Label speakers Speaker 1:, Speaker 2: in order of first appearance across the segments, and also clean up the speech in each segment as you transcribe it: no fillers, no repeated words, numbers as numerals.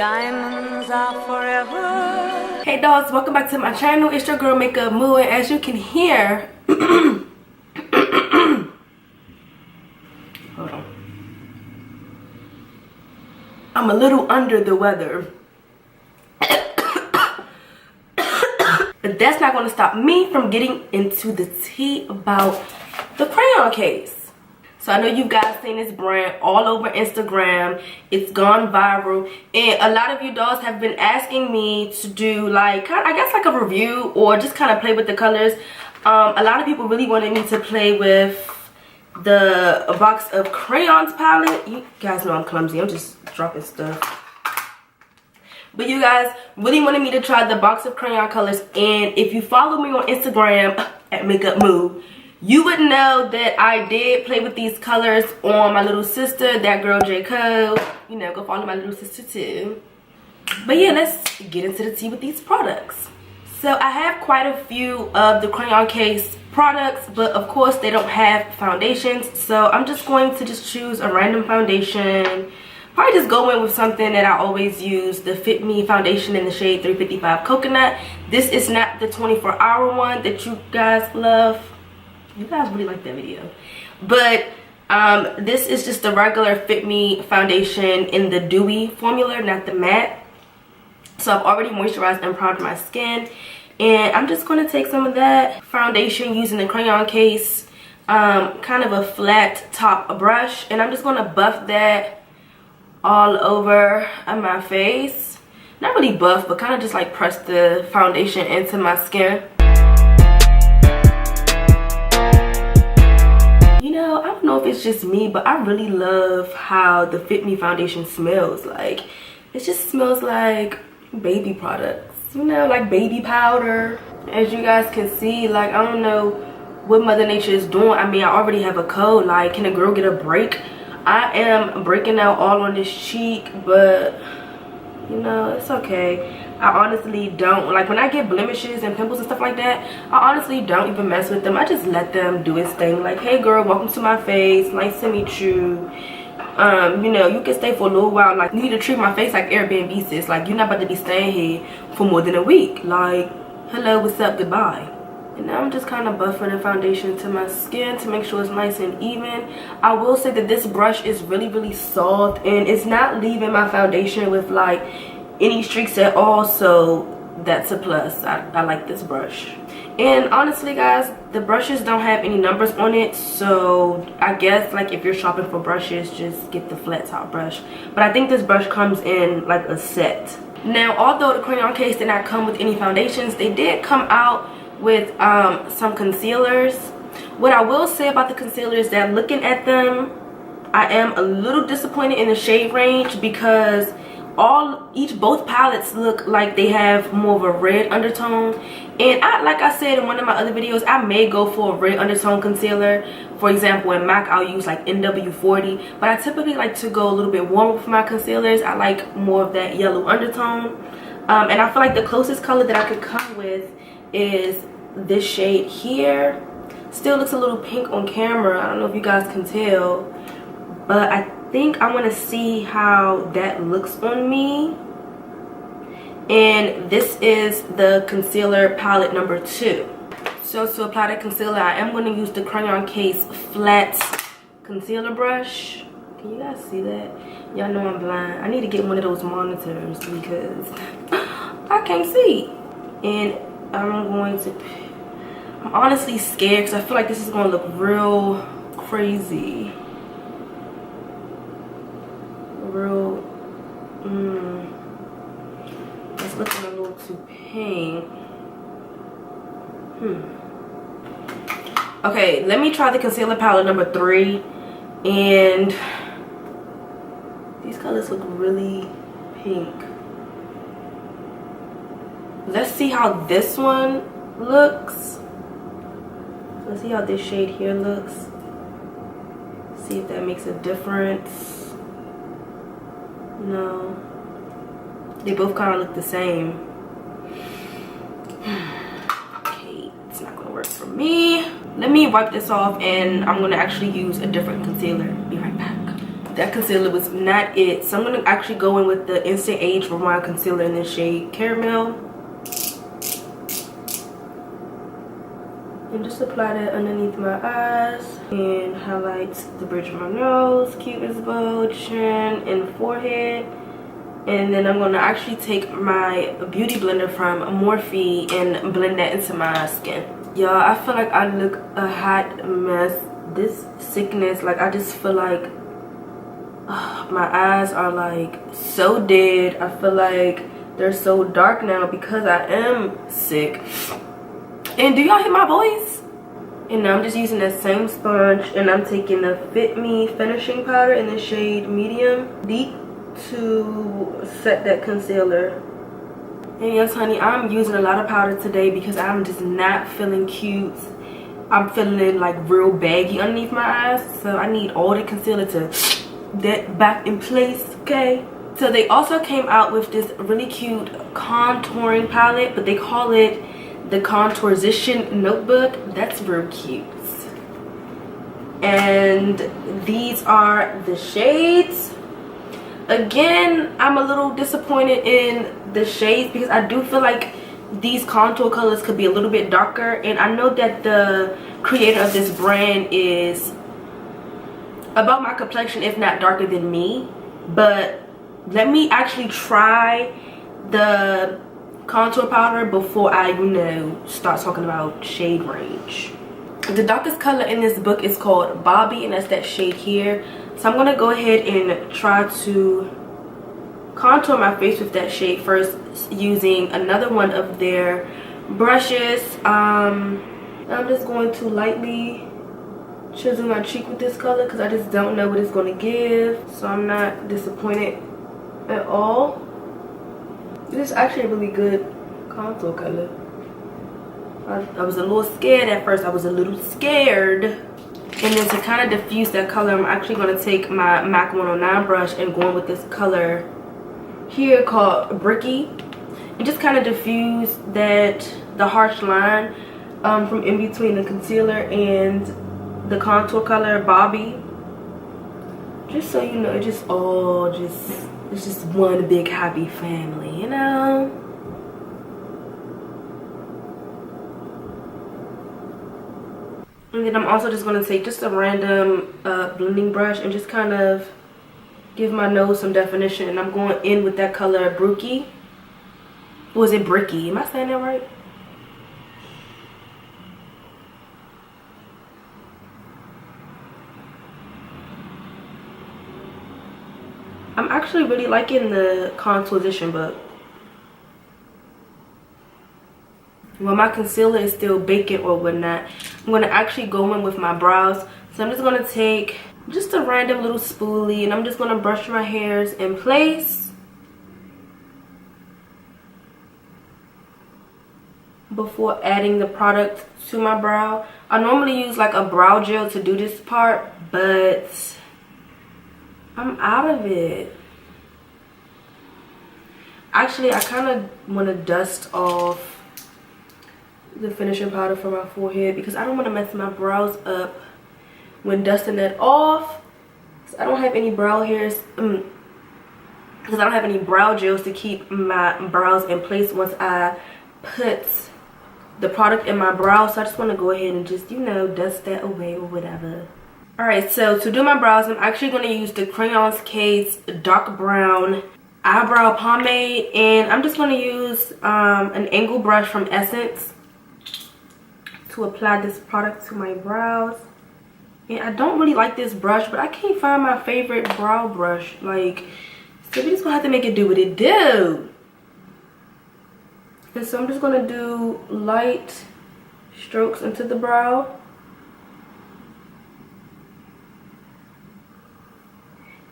Speaker 1: Diamonds are forever.
Speaker 2: Hey dolls, welcome back to my channel. It's your girl Makeup Moo, and as you can hear, hold on, I'm a little under the weather. But that's not going to stop me from getting into the tea about the crayon case. So I know you guys seen this brand all over Instagram. It's gone viral, and a lot of you dolls have been asking me to do like, I guess like a review or just kind of play with the colors. A lot of people really wanted me to play with the box of crayons palette. You guys know I'm clumsy. I'm just dropping stuff. But you guys really wanted me to try the box of crayon colors, and if you follow me on Instagram at Makeup Moo, you would know that I did play with these colors on my little sister, that girl J. Cole. You know, go follow my little sister too. But yeah, let's get into the tea with these products. So I have quite a few of the crayon case products, but of course they don't have foundations. So I'm just going to just choose a random foundation. Probably just go in with something that I always use, the Fit Me foundation in the shade 355 Coconut. This is not the 24-hour one that you guys love. You guys really like that video. But this is just the regular Fit Me foundation in the dewy formula, not the matte. So I've already moisturized and primed my skin, and I'm just going to take some of that foundation using the crayon case, kind of a flat top brush, and I'm just going to buff that all over my face. Not really buff, but kind of just like press the foundation into my skin. You know, I don't know if it's just me, but I really love how the Fit Me foundation smells. Like, it just smells like baby products, you know, like baby powder. As you guys can see, like, I don't know what Mother Nature is doing. I mean, I already have a cold. Like, can a girl get a break? I am breaking out all on this cheek, but you know, it's okay. I honestly don't, like, when I get blemishes and pimples and stuff like that, I honestly don't even mess with them. I just let them do its thing. Like, hey girl, welcome to my face, nice to meet you. You know, you can stay for a little while. Like, you need to treat my face like Airbnb, sis. Like, you're not about to be staying here for more than a week. Like, hello, what's up, goodbye. And now I'm just kind of buffing the foundation to my skin to make sure it's nice and even. I will say that this brush is really soft, and it's not leaving my foundation with like any streaks at all, so that's a plus. I like this brush. And honestly guys, the brushes don't have any numbers on it, so I guess like if you're shopping for brushes, just get the flat top brush. But I think this brush comes in like a set. Now, although the crayon case did not come with any foundations, they did come out with some concealers. What I will say about the concealers is that looking at them, I am a little disappointed in the shade range, because both palettes look like they have more of a red undertone, and like I said in one of my other videos, I may go for a red undertone concealer. For example, in MAC I'll use like NW40, but I typically like to go a little bit warmer with my concealers. I like more of that yellow undertone, and I feel like the closest color that I could come with is this shade here. Still looks a little pink on camera, I don't know if you guys can tell, but I think I want to see how that looks on me. And this is the concealer palette number 2. So to apply the concealer, I am going to use the crayon case flat concealer brush. Can you guys see that? Y'all know I'm blind. I need to get one of those monitors because I can't see. And I'm honestly scared because I feel like this is going to look real crazy. It's looking a little too pink. Okay, let me try the concealer palette number 3, and these colors look really pink. Let's see how this one looks. Let's see how this shade here looks. See if that makes a difference. No, they both kind of look the same. Okay, it's not gonna work for me. Let me wipe this off, and I'm gonna actually use a different concealer. Be right back. that concealer was not it. So I'm going to actually go in with the Instant Age Rewind Concealer in the shade Caramel. And just apply that underneath my eyes and highlight the bridge of my nose, cupid's bow, chin, and forehead. And then I'm going to actually take my beauty blender from Morphe and blend that into my skin. Y'all, I feel like I look a hot mess. This sickness, like, I just feel like my eyes are like so dead. I feel like they're so dark now because I am sick. And do y'all hear my voice? And now I'm just using that same sponge, and I'm taking the Fit Me finishing powder in the shade Medium Deep to set that concealer. And yes, honey, I'm using a lot of powder today because I'm just not feeling cute. I'm feeling like real baggy underneath my eyes, so I need all the concealer to get back in place, okay? So they also came out with this really cute contouring palette, but they call it the Contourization Notebook. That's real cute. And these are the shades. Again, I'm a little disappointed in the shades because I do feel like these contour colors could be a little bit darker, and I know that the creator of this brand is about my complexion, if not darker than me. But let me actually try the contour powder before I, you know, start talking about shade range. The darkest color in this book is called Bobby, and that's that shade here. So I'm gonna go ahead and try to contour my face with that shade first using another one of their brushes. I'm just going to lightly chisel my cheek with this color because I just don't know what it's going to give, so I'm not disappointed at all. This is actually a really good contour color. I was a little scared at first. I was a little scared. And then to kind of diffuse that color, I'm actually going to take my MAC 109 brush and go in with this color here called Bricky, and just kind of diffuse the harsh line from in between the concealer and the contour color Bobby. Just so you know, it's just one big happy family, you know. And then I'm also just going to take just a random blending brush and just kind of give my nose some definition. And I'm going in with that color Brookie. Was it Bricky? Am I saying that right? I'm actually really liking the Contourization book. While my concealer is still baking or whatnot, I'm going to actually go in with my brows. So I'm just going to take just a random little spoolie, and I'm just going to brush my hairs in place before adding the product to my brow. I normally use like a brow gel to do this part, but I'm out of it. Actually, I kind of want to dust off the finishing powder from my forehead because I don't want to mess my brows up when dusting it off. So I don't have any brow hairs because I don't have any brow gels to keep my brows in place once I put the product in my brows. So I just want to go ahead and just, you know, dust that away or whatever. Alright, so to do my brows, I'm actually going to use the Crayon Case Dark Brown Eyebrow Pomade, and I'm just going to use an angle brush from Essence to apply this product to my brows. And I don't really like this brush, but I can't find my favorite brow brush. Like, so we just gonna have to make it do what it do. And so I'm just gonna do light strokes into the brow.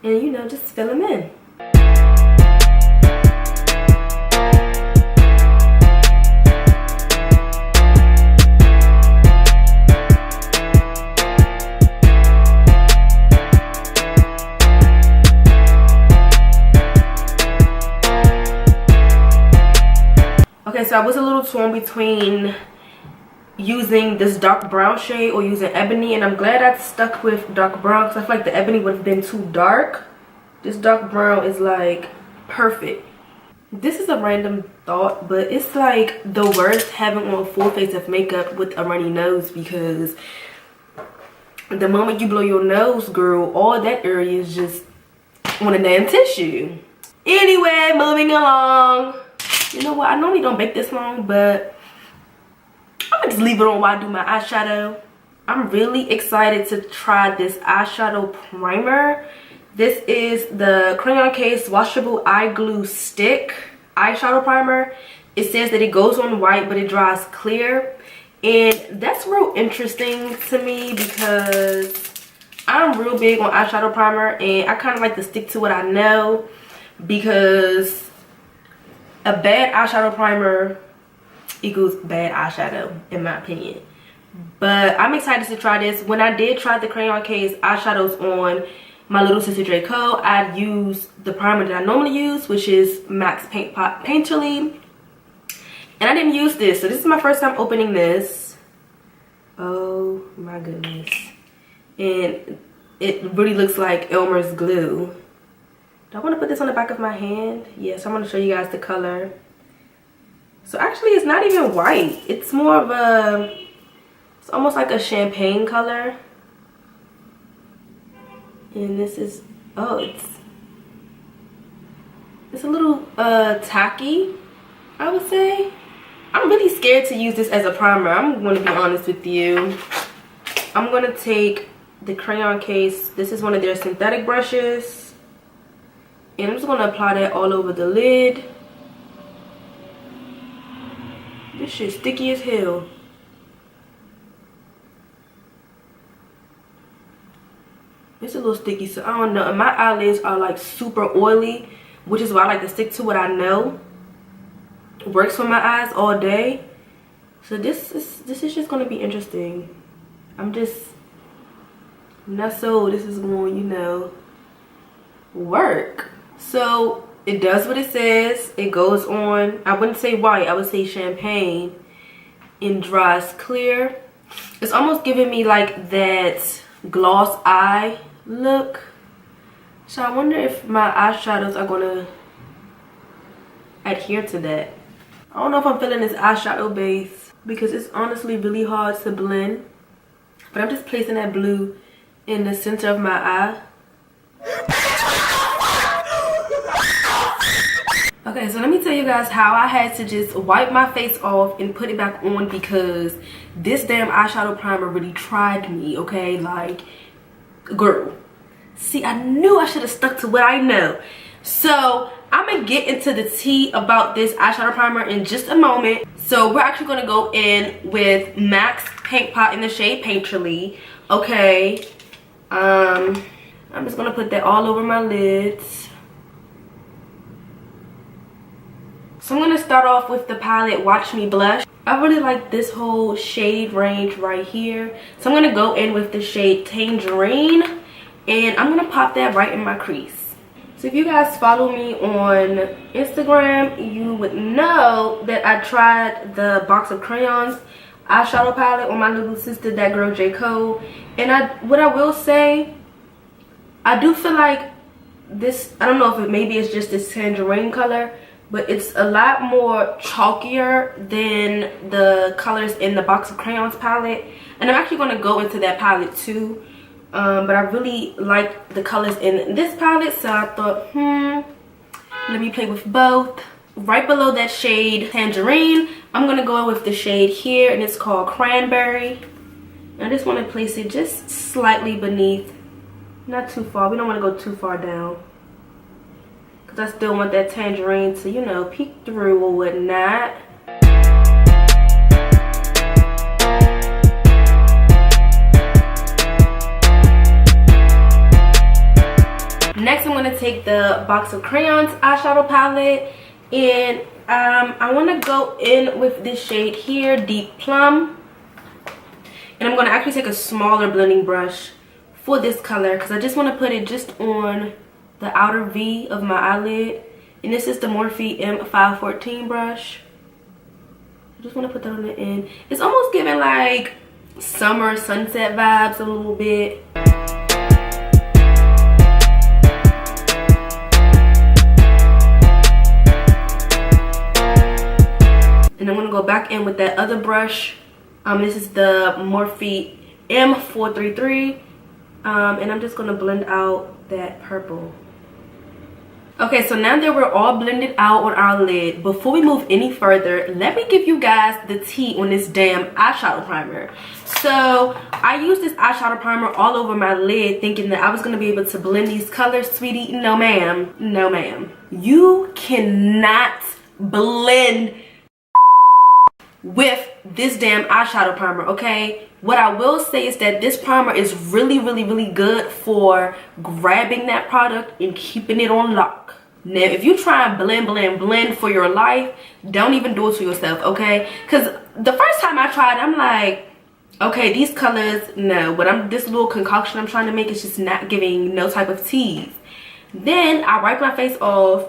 Speaker 2: And you know, just fill them in. Okay, so I was a little torn between using this dark brown shade or using ebony, and I'm glad I stuck with dark brown because I feel like the ebony would have been too dark. This dark brown is like perfect. This is a random thought, but it's like the worst having on a full face of makeup with a runny nose, because the moment you blow your nose, girl, all that area is just on a damn tissue. Anyway, moving along. You know what? I normally don't make this long, but I'm gonna just leave it on while I do my eyeshadow. I'm really excited to try this eyeshadow primer. This is the Crayon Case Washable Eye Glue Stick eyeshadow primer. It says that it goes on white, but it dries clear. And that's real interesting to me because I'm real big on eyeshadow primer, and I kind of like to stick to what I know, because a bad eyeshadow primer equals bad eyeshadow in my opinion. But I'm excited to try this. When I did try the Crayon Case eyeshadows on my little sister Draco, I used the primer that I normally use, which is MAC's Paint Pot Painterly, and I didn't use this, so this is my first time opening this. Oh my goodness. And it really looks like Elmer's glue. Do I want to put this on the back of my hand? Yes, I'm going to show you guys the color. So actually it's not even white. It's more of a, it's almost like a champagne color. And this is, oh, it's a little tacky, I would say. I'm really scared to use this as a primer. I'm going to be honest with you. I'm going to take the Crayon Case. This is one of their synthetic brushes. And I'm just going to apply that all over the lid. This shit's sticky as hell. It's a little sticky, so I don't know. And my eyelids are like super oily, which is why I like to stick to what I know works for my eyes all day. So this is just gonna be interesting. I'm just not so this is going, you know, work. So it does what it says. It goes on, I wouldn't say white, I would say champagne, and dries clear. It's almost giving me like that gloss eye look. So I wonder if my eyeshadows are gonna adhere to that. I don't know if I'm feeling this eyeshadow base because it's honestly really hard to blend. But I'm just placing that blue in the center of my eye. Okay, so let me tell you guys how I had to just wipe my face off and put it back on, because this damn eyeshadow primer really tried me, okay? Like, girl. See, I knew I should have stuck to what I know. So I'm gonna get into the tea about this eyeshadow primer in just a moment. So we're actually gonna go in with MAC's Paint Pot in the shade Painterly. Okay, I'm just gonna put that all over my lids. So I'm gonna start off with the palette Watch Me Blush. I really like this whole shade range right here, so I'm gonna go in with the shade Tangerine, and I'm gonna pop that right in my crease. So if you guys follow me on Instagram, you would know that I tried the box of crayons eyeshadow palette on my little sister, that girl J. Cole. And what I will say, I do feel like this, I don't know if maybe it's just this tangerine color, but it's a lot more chalkier than the colors in the box of crayons palette. And I'm actually going to go into that palette too. But I really like the colors in this palette, so I thought, let me play with both. Right below that shade Tangerine, I'm gonna go with the shade here, and it's called Cranberry. I just want to place it just slightly beneath, not too far. We don't want to go too far down, because I still want that tangerine to, you know, peek through or whatnot. Next, I'm going to take the box of crayons eyeshadow palette, and I want to go in with this shade here, Deep Plum. And I'm going to actually take a smaller blending brush for this color, because I just want to put it just on the outer V of my eyelid. And this is the Morphe M514 brush. I just want to put that on the end. It's almost giving like summer sunset vibes a little bit. And I'm gonna go back in with that other brush. This is the Morphe M433. And I'm just gonna blend out that purple. Okay, so now that we're all blended out on our lid, before we move any further, let me give you guys the tea on this damn eyeshadow primer. So I used this eyeshadow primer all over my lid thinking that I was going to be able to blend these colors. Sweetie, no ma'am. No ma'am. You cannot blend with this damn eyeshadow primer, okay? What I will say is that this primer is really good for grabbing that product and keeping it on lock. Now, if you try and blend for your life, don't even do it to yourself, okay? Because the first time I tried, I'm like, okay, these colors, no. But this little concoction I'm trying to make is just not giving no type of tease. Then I wiped my face off,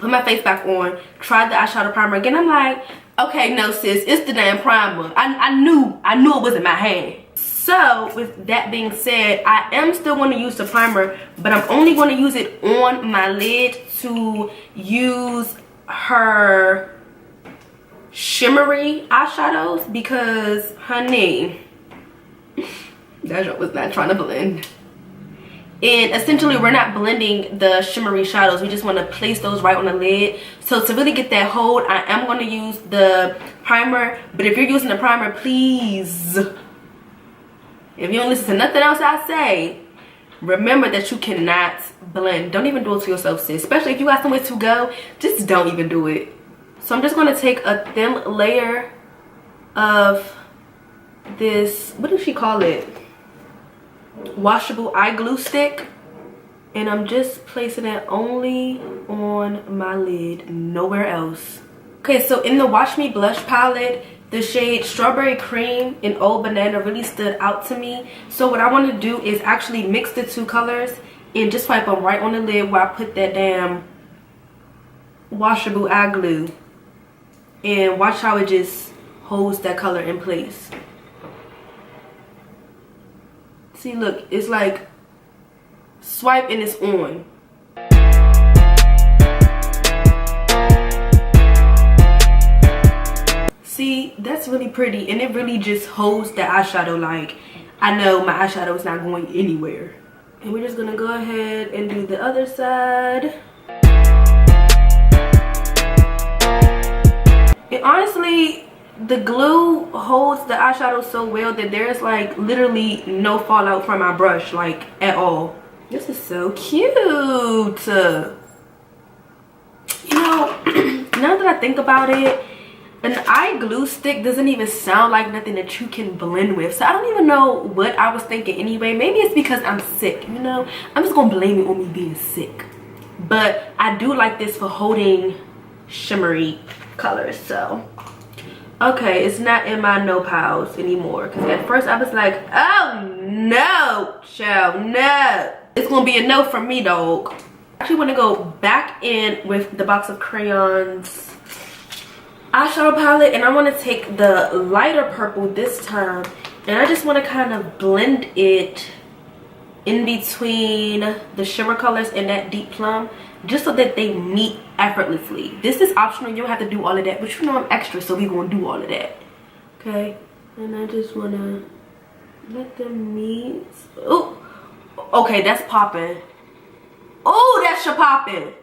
Speaker 2: put my face back on, tried the eyeshadow primer again. I'm like, okay, no sis, it's the damn primer. I knew it wasn't my hand. So with that being said, I am still going to use the primer, but I'm only going to use it on my lid to use her shimmery eyeshadows because, honey, that joke was not trying to blend. And essentially, we're not blending the shimmery shadows. We just want to place those right on the lid. So to really get that hold, I am going to use the primer. But if you're using the primer, please, if you don't listen to nothing else I say, remember that you cannot blend. Don't even do it to yourself, sis. Especially if you got somewhere to go, just don't even do it. So I'm just going to take a thin layer of this, what does she call it? Washable eye glue stick, and I'm just placing it only on my lid, nowhere else. Okay, so in the Wash Me blush palette, the shade Strawberry Cream in Old Banana really stood out to me. So what I want to do is actually mix the two colors and just wipe them right on the lid where I put that damn washable eye glue, and watch how it just holds that color in place. See, look, it's like swipe and it's on. See, that's really pretty, and it really just holds the eyeshadow. Like, I know my eyeshadow is not going anywhere. And we're just gonna go ahead and do the other side. And honestly, the glue holds the eyeshadow so well that there's like literally no fallout from my brush, like at all. This is so cute. You know, now that I think about it, an eye glue stick doesn't even sound like nothing that you can blend with. So I don't even know what I was thinking anyway. Maybe it's because I'm sick, you know. I'm just gonna blame it on me being sick. But I do like this for holding shimmery colors. So okay, it's not in my no pals anymore, because at first I was like, oh no, child, no. It's gonna be a no from me, dog. I actually want to go back in with the box of crayons eyeshadow palette, and I want to take the lighter purple this time, and I just want to kind of blend it in between the shimmer colors and that deep plum, just so that they meet effortlessly. This is optional, you don't have to do all of that, but you know I'm extra, so we gonna do all of that. Okay, and I just wanna let them meet. Oh, okay, that's popping. Oh, that's your popping,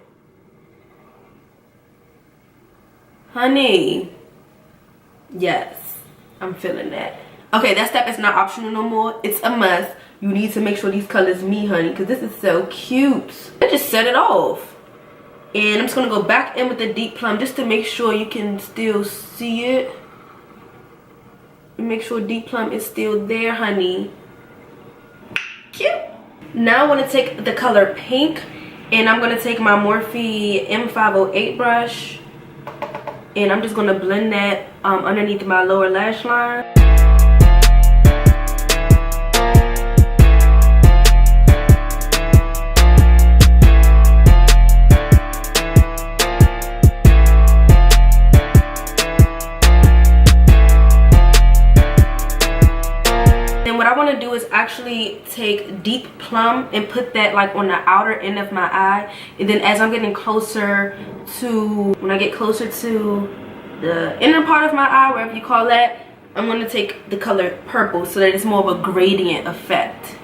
Speaker 2: honey. Yes, I'm feeling that. Okay, that step is not optional no more, it's a must. You need to make sure these colors meet, honey, because this is so cute. I just set it off. And I'm just going to go back in with the deep plum just to make sure you can still see it. Make sure deep plum is still there, honey. Cute. Now I want to take the color pink, and I'm going to take my Morphe M508 brush, and I'm just going to blend that underneath my lower lash line. plum and put that like on the outer end of my eye. And then as I'm getting closer to, when I get closer to the inner part of my eye, wherever you call that, I'm going to take the color purple so that it's more of a gradient effect.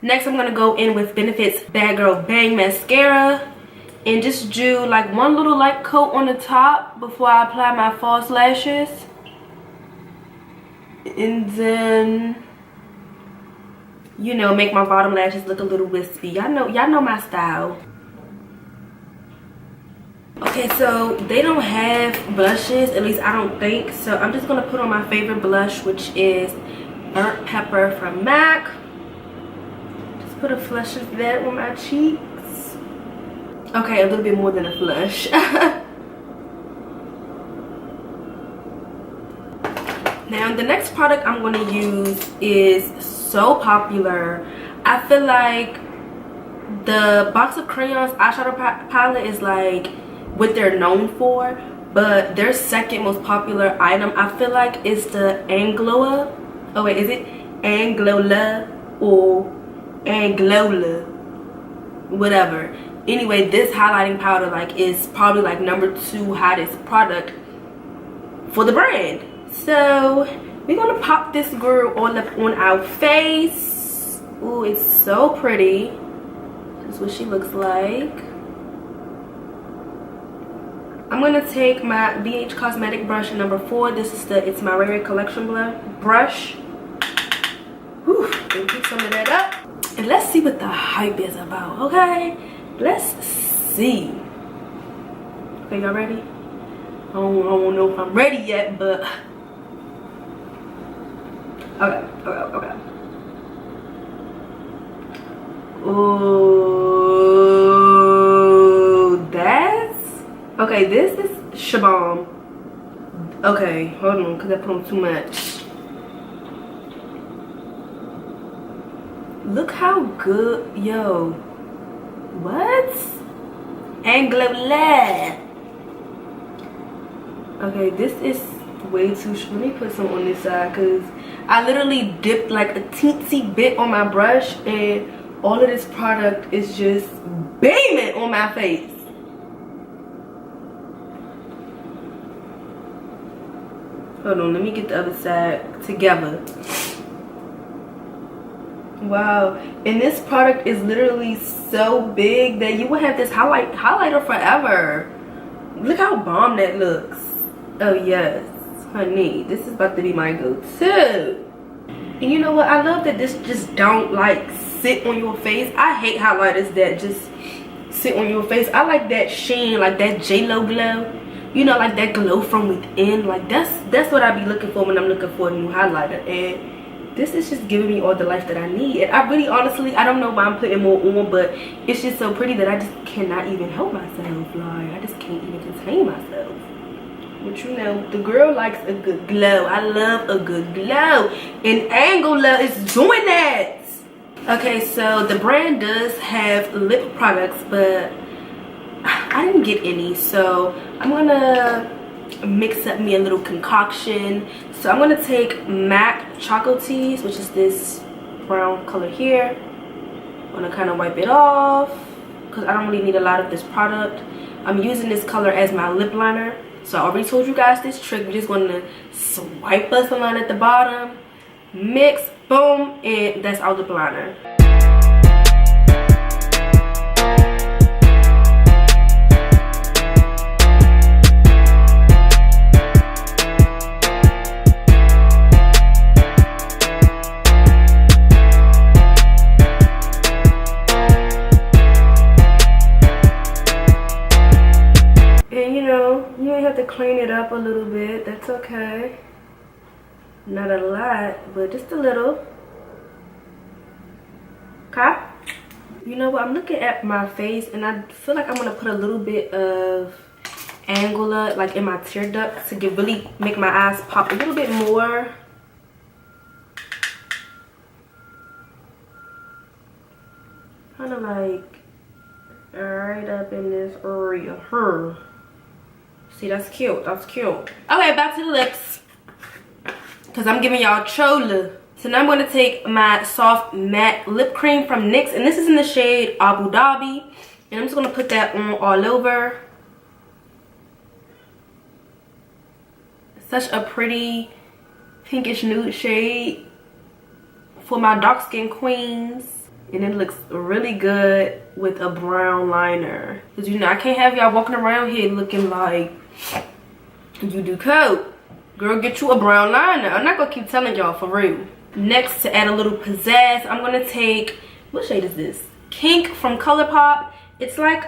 Speaker 2: Next, I'm going to go in with Benefit's Bad Girl Bang Mascara and just do like one little light coat on the top before I apply my false lashes. And then, you know, make my bottom lashes look a little wispy. Y'all know my style. Okay, so they don't have blushes, at least I don't think. So I'm just going to put on my favorite blush, which is Burnt Pepper from MAC. Put a flush of that on my cheeks. Okay, a little bit more than a flush. Now the next product I'm going to use is so popular. I feel like the box of crayons eyeshadow palette is like what they're known for, but their second most popular item I feel like is the Anglola. Oh wait, is it Anglola or Anglola, whatever. Anyway, this highlighting powder like is probably like #2 hottest product for the brand. So we're gonna pop this girl all up on our face. Ooh, it's so pretty. This is what she looks like. I'm gonna take my BH Cosmetic brush #4. This is the It's My Rare Collection brush. Whew, and pick some of that up. And let's see what the hype is about, okay? Let's see. Okay, y'all ready? I don't know if I'm ready yet, but... Okay. Ooh, that's... Okay, this is Shabam. Okay, hold on, because I put on too much. Look how good, yo. What? Anglola. Okay, this is way too, let me put some on this side because I literally dipped like a teensy bit on my brush and all of this product is just beaming on my face. Hold on, let me get the other side together. Wow, and this product is literally so big that you would have this highlighter forever. Look how bomb that looks. Oh yes, honey, this is about to be my go-to. And you know what, I love that this just don't like sit on your face. I hate highlighters that just sit on your face. I like that sheen, like that J-Lo glow, you know, like that glow from within. Like that's what I be looking for when I'm looking for a new highlighter. And this is just giving me all the life that I need. And I really, honestly, I don't know why I'm putting more on, but it's just so pretty that I just cannot even help myself. Like, I just can't even contain myself. But you know, the girl likes a good glow. I love a good glow. And Anglola is doing that. Okay, so the brand does have lip products, but I didn't get any. So I'm gonna mix up me a little concoction. So I'm gonna take MAC Choco Teas, which is this brown color here. I'm gonna kind of wipe it off because I don't really need a lot of this product. I'm using this color as my lip liner. So I already told you guys this trick. We're just gonna swipe us a line at the bottom, mix, boom, and that's our lip liner. To clean it up a little bit, that's okay. Not a lot, but just a little. Okay, you know what, I'm looking at my face and I feel like I'm gonna put a little bit of Anglola like in my tear ducts to really make my eyes pop a little bit more. like right up in this area. See, that's cute. That's cute. Okay, back to the lips, because I'm giving y'all chola. So now I'm going to take my soft matte lip cream from NYX, and this is in the shade Abu Dhabi, and I'm just going to put that on all over. Such a pretty pinkish nude shade for my dark skin queens, and it looks really good with a brown liner, because you know I can't have y'all walking around here looking like you do coke. Girl, get you a brown liner. I'm not gonna keep telling y'all, for real. Next, to add a little pizzazz, I'm gonna take, what shade is this? Kink from ColourPop. It's like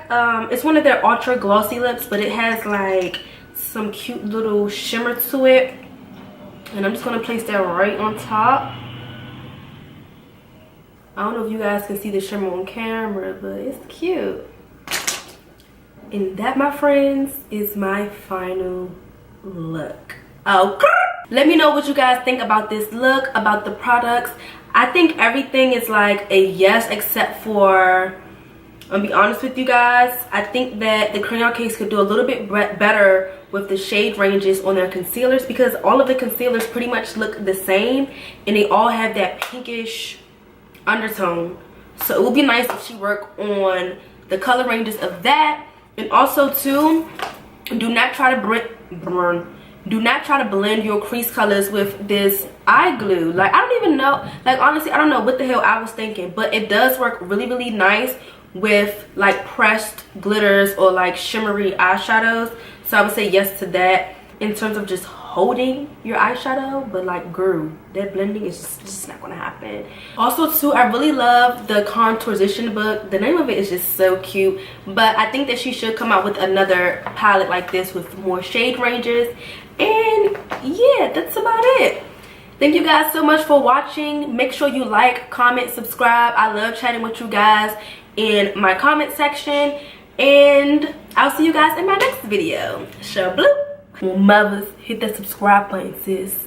Speaker 2: it's one of their ultra glossy lips, but it has like some cute little shimmer to it, and I'm just gonna place that right on top. I don't know if you guys can see the shimmer on camera, but it's cute. And that, my friends, is my final look. Okay, let me know what you guys think about this look, about the products. I think everything is like a yes, except for, I'll be honest with you guys, I think that the Crayon case could do a little bit better with the shade ranges on their concealers, because all of the concealers pretty much look the same and they all have that pinkish undertone. So it would be nice if she worked on the color ranges of that. And also too, do not try to blend your crease colors with this eye glue. Like, I don't even know, like honestly I don't know what the hell I was thinking, but it does work really nice with like pressed glitters or like shimmery eyeshadows. So I would say yes to that in terms of just holding your eyeshadow, but like girl, that blending is just not gonna happen. Also too, I really love the Contourization book. The name of it is just so cute, but I think that she should come out with another palette like this with more shade ranges. And yeah, that's about it. Thank you guys so much for watching. Make sure you like, comment, subscribe. I love chatting with you guys in my comment section, and I'll see you guys in my next video. Shabloop. Mothers, hit that subscribe button, sis.